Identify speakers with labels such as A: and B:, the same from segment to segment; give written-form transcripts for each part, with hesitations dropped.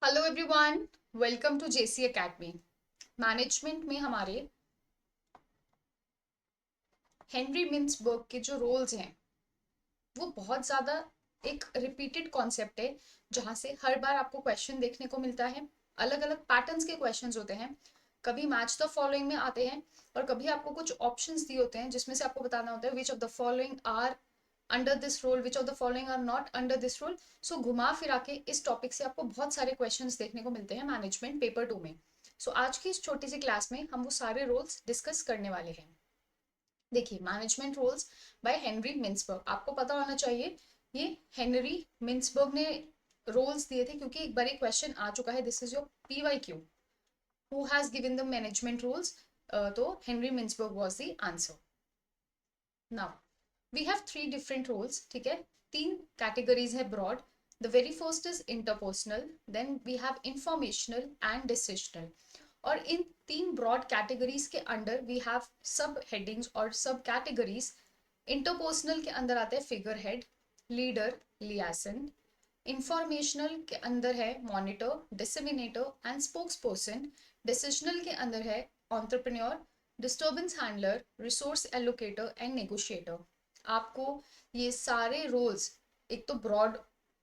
A: Hello everyone, welcome to JC academy. Management में हमारे Henry मिन्सबर्ग के जो रोल्स हैं वो बहुत ज़्यादा एक रिपीटेड कॉन्सेप्ट है, जहाँ से हर बार आपको क्वेश्चन देखने को मिलता है। अलग अलग पैटर्न्स के क्वेश्चंस होते हैं। कभी मैच द फॉलोइंग में आते हैं और कभी आपको कुछ ऑप्शंस दिए होते हैं जिसमें से आपको बताना होता है which of the following are under this rule, which of the following are not under this rule. So घुमा फिरा के इस टॉपिक से आपको बहुत सारे क्वेश्चंस देखने को मिलते हैं मैनेजमेंट पेपर 2 में। सो आज की इस छोटी सी क्लास में हम वो सारे रोल्स डिस्कस करने वाले हैं। देखिए, management roles by Henry Mintzberg, आपको पता होना चाहिए ये हेनरी मिन्सबर्ग ने रोल्स दिए थे, क्योंकि एक बार एक क्वेश्चन आ चुका है। This is your PYQ, who has given the management rules. तो Henry Mintzberg was the answer. Now we have three different roles, ठीक है। तीन कैटेगरीज है broad. The very first is interpersonal, then we have informational and decisional. और इन तीन broad categories के under we have subheadings और subcategories. Interpersonal के अंदर आता है figurehead, leader, liaison. Informational के अंदर है monitor, disseminator and spokesperson. Decisional के अंदर है entrepreneur, disturbance handler, resource allocator and negotiator. आपको ये सारे रोल्स, एक तो ब्रॉड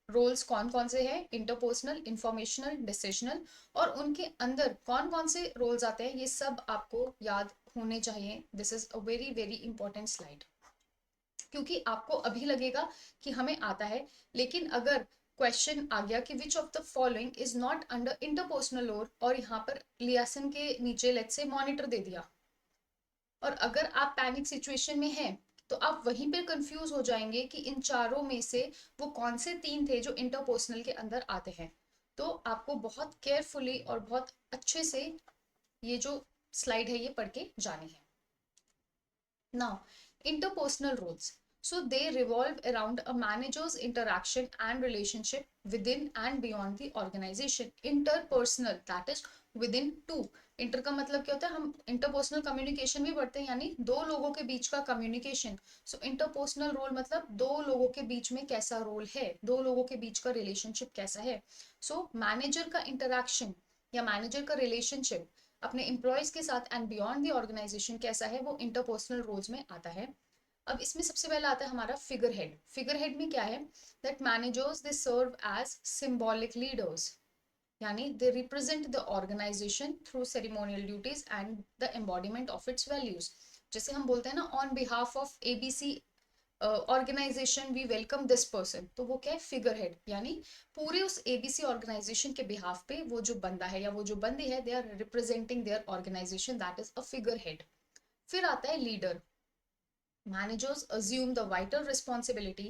A: रोल्स कौन कौन से हैं, इंटरपर्सनल, इंफॉर्मेशनल, डिसीजनल, और उनके अंदर कौन कौन से रोल्स आते हैं, ये सब आपको याद होने चाहिए। This is a very very important slide, क्योंकि आपको अभी लगेगा कि हमें आता है, लेकिन अगर क्वेश्चन आ गया कि which of the following is not under interpersonal role, और यहाँ पर लियासन के नीचे लेट्स से मॉनिटर दे दिया, और अगर आप पैनिक सिचुएशन में हैं, तो आप वहीं पर कंफ्यूज हो जाएंगे कि इन चारों में से वो कौन से तीन थे जो इंटरपर्सनल के अंदर आते हैं। तो आपको बहुत केयरफुली और बहुत अच्छे से ये जो स्लाइड है ये पढ़ के जानी है। Now, interpersonal roles. So they revolve around a manager's interaction and relationship within and beyond the organization. Interpersonal, that is within two. Inter का मतलब क्या होता है, हम इंटरपर्सनल कम्युनिकेशन भी पढ़ते हैं, यानी दो लोगों के बीच का कम्युनिकेशन। सो इंटरपर्सनल रोल मतलब दो लोगों के बीच में कैसा रोल है, दो लोगों के बीच का रिलेशनशिप कैसा है। सो मैनेजर का इंटरेक्शन या मैनेजर का रिलेशनशिप अपने एम्प्लॉयज के साथ एंड बियॉन्ड द ऑर्गेनाइजेशन कैसा है, वो इंटरपर्सनल रोल्स में आता है। अब इसमें सबसे पहला आता है हमारा फिगर हेड। फिगर हेड में क्या है, that managers they serve as symbolic leaders, यानी they represent the organisation through ceremonial duties and the embodiment of its values. जैसे हम बोलते हैं ना, on behalf of ABC organisation we welcome this person, तो वो क्या है, फिगर हेड, यानी पूरे उस ABC ऑर्गेनाइजेशन के बिहाफ पे वो जो बंदा है या वो जो बंदी है, they are representing their organisation, that is a figure head. फिर आता है leader. Managers assume the vital responsibility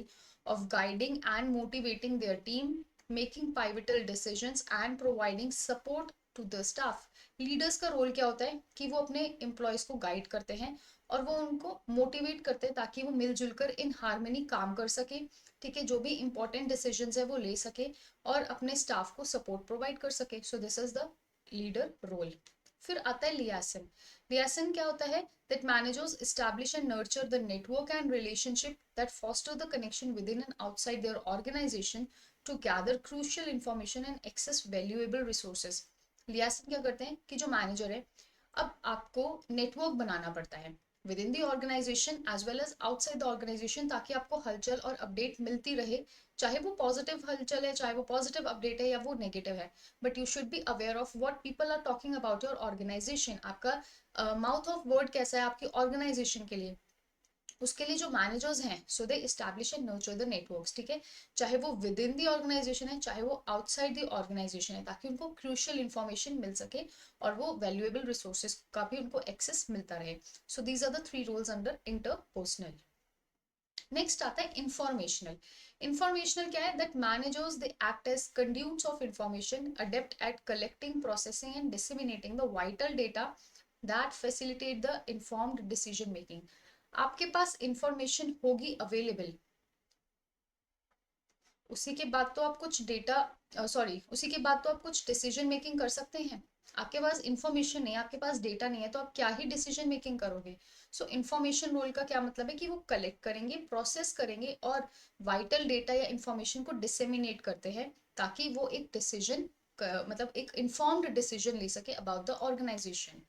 A: of guiding and motivating their team, making pivotal decisions and providing support to the staff. Leaders का role क्या होता है कि वो अपने एम्प्लॉयज को गाइड करते हैं और वो उनको मोटिवेट करते हैं ताकि वो मिलजुल कर इन हार्मनी काम कर सके, ठीक है, जो भी इंपॉर्टेंट डिसीजंस है वो ले सके और अपने स्टाफ को सपोर्ट प्रोवाइड कर सके। So this is the leader role. फिर आता है लियासन। लियासन क्या होता है, that managers establish and nurture the network and relationship that foster the connection within and outside their organization to gather crucial information and access valuable resources. लियासन क्या करते हैं कि जो मैनेजर है, अब आपको नेटवर्क बनाना पड़ता है within the organisation as well as outside the organisation, ताकि आपको हलचल और अपडेट मिलती रहे, चाहे वो पॉजिटिव हलचल है, चाहे वो पॉजिटिव अपडेट है या वो नेगेटिव है, but you should be aware of what people are talking about your organisation. आपका माउथ ऑफ वर्ड कैसा है आपकी ऑर्गेनाइजेशन के लिए, उसके लिए जो मैनेजर्स हैं, so they establish and nurture the networks, ठीक है, चाहे वो विद इन द ऑर्गेनाइजेशन है चाहे वो आउटसाइड द ऑर्गेनाइजेशन है, ताकि उनको क्रूशियल इंफॉर्मेशन मिल सके और वो वैल्यूएबल रिसोर्सेज का भी उनको एक्सेस मिलता रहे। So these are the three roles under interpersonal. Next आता है इंफॉर्मेशनल। इंफॉर्मेशनल क्या है, that managers they act as conduits of information, adept at collecting, processing and disseminating the vital data that facilitate the informed decision making. आपके पास information होगी available, उसी के बाद तो आप कुछ डेटा उसी के बाद तो आप कुछ डिसीजन मेकिंग कर सकते हैं। आपके पास इंफॉर्मेशन नहीं है, आपके पास डेटा नहीं है, तो आप क्या ही डिसीजन मेकिंग करोगे। सो इंफॉर्मेशन रोल का क्या मतलब है कि वो कलेक्ट करेंगे, प्रोसेस करेंगे और वाइटल डेटा या इंफॉर्मेशन को डिसेमिनेट करते हैं ताकि वो एक डिसीजन मतलब एक इन्फॉर्म्ड डिसीजन ले सके about the organization.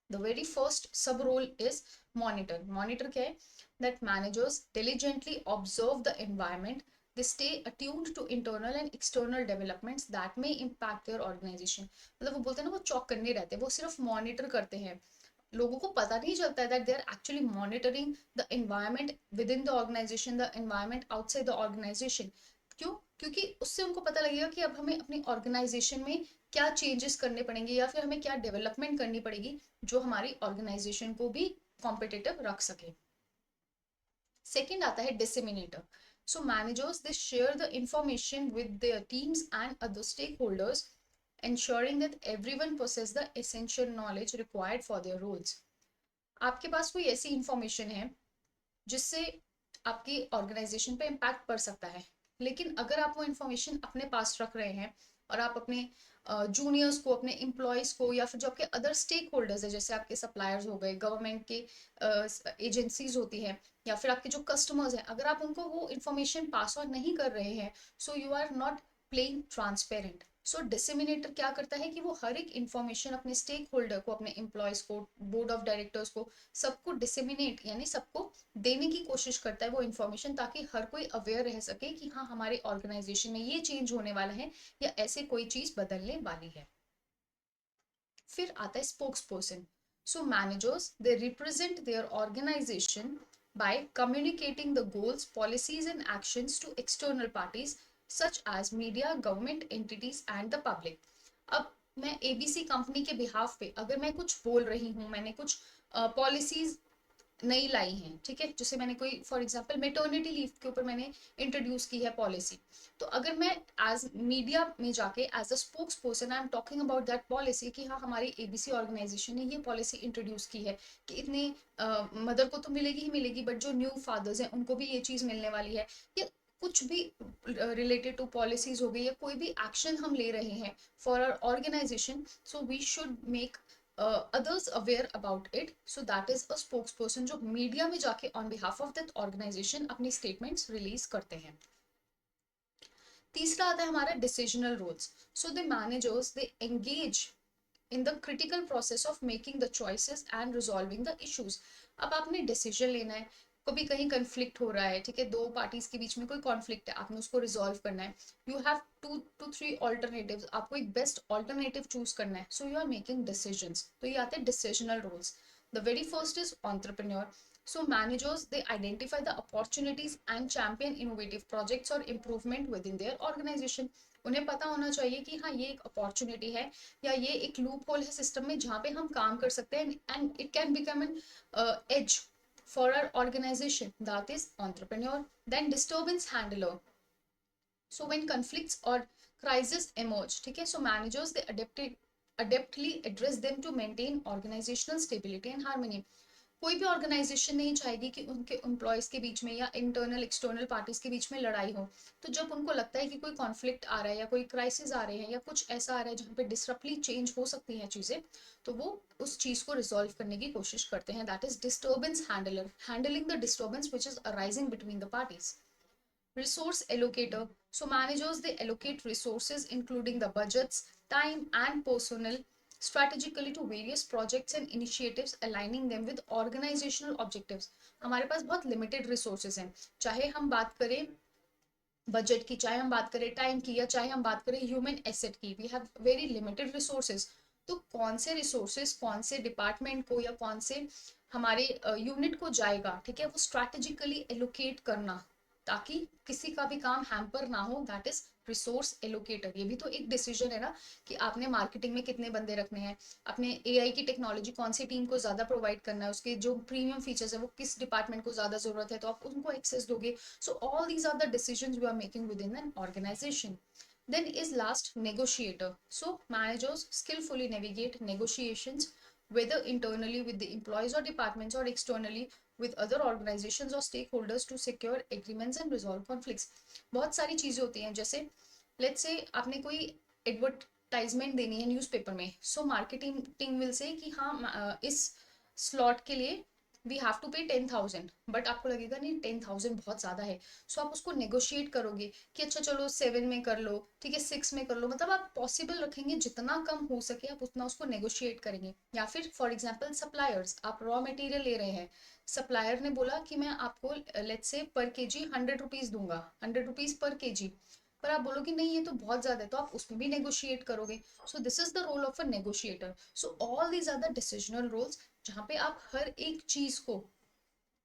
A: The very first sub role is monitor. Monitor क्या है? That managers diligently observe the environment, they stay attuned to internal and external developments that may impact their organization। मतलब वो बोलते हैं ना, वो चौक करने रहते हैं, वो सिर्फ मॉनिटर करते हैं। लोगों को पता नहीं चलता है that they are actually monitoring the environment within the organization, the environment outside the organization. क्यों? क्योंकि उससे उनको पता लगेगा कि अब हमें अपनी ऑर्गेनाइजेशन में क्या चेंजेस करने पड़ेंगे या फिर हमें क्या डेवलपमेंट करनी पड़ेगी जो हमारी ऑर्गेनाइजेशन को भी कॉम्पिटिटिव रख सके। सेकेंड आता है disseminator. So managers they share the information with their teams and other stakeholders, ensuring that everyone possess the essential knowledge required for their roles। आपके पास कोई ऐसी इंफॉर्मेशन है जिससे आपकी ऑर्गेनाइजेशन पे इम्पैक्ट पड़ सकता है, लेकिन अगर आप वो इंफॉर्मेशन अपने पास रख रहे हैं और आप अपने जूनियर्स को, अपने एम्प्लॉयज़ को, या फिर जो आपके अदर स्टेक होल्डर्स है, जैसे आपके सप्लायर्स हो गए, गवर्नमेंट के एजेंसीज होती हैं, या फिर आपके जो कस्टमर्स हैं, अगर आप उनको वो इंफॉर्मेशन पास ऑन नहीं कर रहे हैं, so you are not playing transparent. So disseminator क्या करता है कि वो हर एक इंफॉर्मेशन अपने स्टेक होल्डर को, अपने एम्प्लॉयज़ को, बोर्ड ऑफ डायरेक्टर्स को, सबको डिसेमिनेट यानी सबको देने की कोशिश करता है वो इन्फॉर्मेशन, ताकि हर कोई अवेयर रह सके कि हाँ, हमारे ऑर्गेनाइजेशन में ये चेंज होने वाला है या ऐसे कोई चीज बदलने वाली है। फिर आता है spokesperson. So managers they represent their organization by communicating the goals, policies and actions to external parties such as media, government entities and the public। अब मैं एबीसी कंपनी के बिहाफ पे अगर मैं कुछ बोल रही हूँ, मैंने कुछ पॉलिसीज नई लाई हैं, ठीक है, जैसे मैंने कोई फॉर एग्जांपल मेटर्निटी लीव के ऊपर मैंने इंट्रोड्यूस की है पॉलिसी, तो अगर मैं एज मीडिया में जाके as a spokesperson I am talking about that policy कि हाँ, हमारी एबीसी ऑर्गेनाइजेशन ने ये पॉलिसी इंट्रोड्यूस की है कि इतने मदर को तो मिलेगी ही मिलेगी, बट जो न्यू फादर्स हैं उनको भी ये चीज़ मिलने वाली है, या कुछ भी रिलेटेड टू पॉलिसीज हो गई, या कोई भी एक्शन हम ले रहे हैं for our organization, so we should make others aware about it। so that is a spokesperson जो मीडिया में जाके on behalf of that organization अपनी statements रिलीज करते हैं। तीसरा आता है हमारा decisional roles. So the managers they engage in the critical process of making the choices and resolving the issues। अब आपने डिसीजन लेना है, कभी कहीं कंफ्लिक्ट हो रहा है, ठीक है, दो पार्टीज के बीच में कोई कॉन्फ्लिक्ट है, आपने उसको रिजॉल्व करना है, you have two three alternatives, आपको एक बेस्ट ऑल्टरनेटिव चूज करना है, so you are making decisions. तो ये आते हैं decisional roles. The very first is entrepreneur. So managers they identify the opportunities and champion innovative projects or improvement within their organization। उन्हें पता होना चाहिए कि हाँ, ये एक अपॉर्चुनिटी है या ये एक लूप होल है सिस्टम में जहाँ पे हम काम कर सकते हैं, and it can become an edge for our organisation, that is entrepreneur. Then disturbance handler. So when conflicts और क्राइसिस इमर्ज, ठीक है, so managers they adeptly address them to maintain organizational stability and harmony। कोई भी organisation नहीं चाहेगी कि उनके employees के बीच में या इंटरनल एक्सटर्नल पार्टीज के बीच में लड़ाई हो। तो जब उनको लगता है कि कोई कॉन्फ्लिक्ट आ रहा है या कोई क्राइसिस आ रहे हैं या कुछ ऐसा आ रहा है जहाँ पे डिसरप्टली चेंज हो सकती हैं चीज़ें, तो वो उस चीज़ को रिजॉल्व करने की कोशिश करते हैं, that is disturbance handler, handling the disturbance which is arising between the parties. Resource allocator. So managers they allocate resources including the budgets, time and personnel strategically to various projects and initiatives aligning them with organizational objectives। हमारे पास बहुत limited resources हैं, चाहे हम बात करें budget की, चाहे हम बात करें टाइम की, या चाहे हम बात करें ह्यूमन एसेट की, we have very limited resources. तो कौन से रिसोर्सेज कौन से डिपार्टमेंट को या कौन से हमारे यूनिट को जाएगा, ठीक है, वो स्ट्रैटेजिकली एलोकेट करना ताकि किसी का भी काम हैम्पर ना हो, दैट इज रिसोर्स एलोकेटर। ये भी तो एक डिसीजन है ना कि आपने मार्केटिंग में कितने बंदे रखने हैं, अपने एआई की टेक्नोलॉजी कौन सी टीम को ज़्यादा प्रोवाइड करना है, उसके जो प्रीमियम फीचर्स है वो किस डिपार्टमेंट को ज़्यादा ज़रूरत है, तो आप उनको एक्सेस दोगे। So all these are the decisions you are making within an organization। Then is last negotiator। So managers skillfully navigate negotiations whether internally with the employees or departments or externally with other organizations or stakeholders to secure agreements and resolve conflicts। बहुत सारी चीजें होती हैं, जैसे let's say आपने कोई advertisement देनी है न्यूज़पेपर में, so marketing team will say कि हाँ, इस स्लॉट के लिए वी हैव टू पे 10,000, बट आपको लगेगा नहीं 10,000 बहुत ज्यादा है, सो आप उसको नेगोशिएट करोगे कि अच्छा चलो 7 में कर लो, ठीक है 6 में कर लो, मतलब आप पॉसिबल रखेंगे जितना कम हो सके आप उतना उसको नेगोशिएट करेंगे। या फिर फॉर एग्जाम्पल सप्लायर्स, आप रॉ मटेरियल ले रहे हैं, सप्लायर ने बोला कि मैं आपको लेट्स से पर केजी 100 रुपीज दूंगा, 100 रुपीज पर केजी, पर आप बोलोगे नहीं ये तो बहुत ज्यादा है, तो आप उसमें भी नेगोशिएट करोगे। So this is the role of a negotiator. So all these are the decisional roles, जहाँ पे आप हर एक चीज को,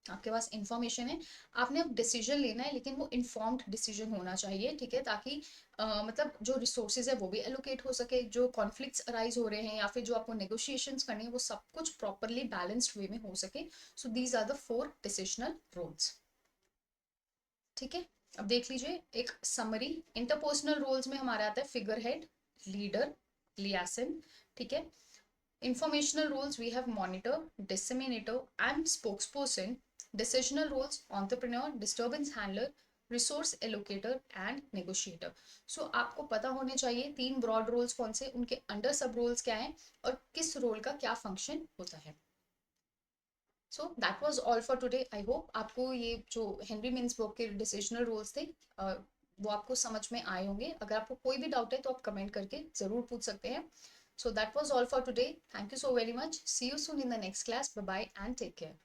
A: आपके पास इंफॉर्मेशन है, आपने अब डिसीजन लेना है, लेकिन वो इन्फॉर्म्ड डिसीजन होना चाहिए, ठीक है, ताकि मतलब जो रिसोर्सेज है वो भी एलोकेट हो सके, जो कॉन्फ्लिक्ट्स अराइज हो रहे हैं या फिर जो आपको नेगोशिएशंस करने हैं वो सब कुछ प्रॉपरली बैलेंस्ड वे में हो सके। So these are the 4 decisional roles, ठीक है। अब देख लीजिए एक समरी। इंटरपर्सनल रोल्स में हमारा आता है फिगर हेड, लीडर, लियासन, ठीक है। Informational roles we have monitor, disseminator and spokesperson. Decisional roles entrepreneur, disturbance handler, resource allocator and negotiator. So आपको पता होने चाहिए 3 ब्रॉड रोल्स कौन से, उनके अंडर सब रोल्स क्या हैं और किस रोल का क्या फंक्शन होता है। So that was all for today. I hope आपको ये जो हेनरी मिन्सबर्ग के डिसीजनल रोल्स थे वो आपको समझ में आए होंगे। अगर आपको कोई भी डाउट है तो आप कमेंट करके जरूर पूछ सकते हैं। So that was all for today. Thank you so very much. See you soon in the next class. Bye bye and take care.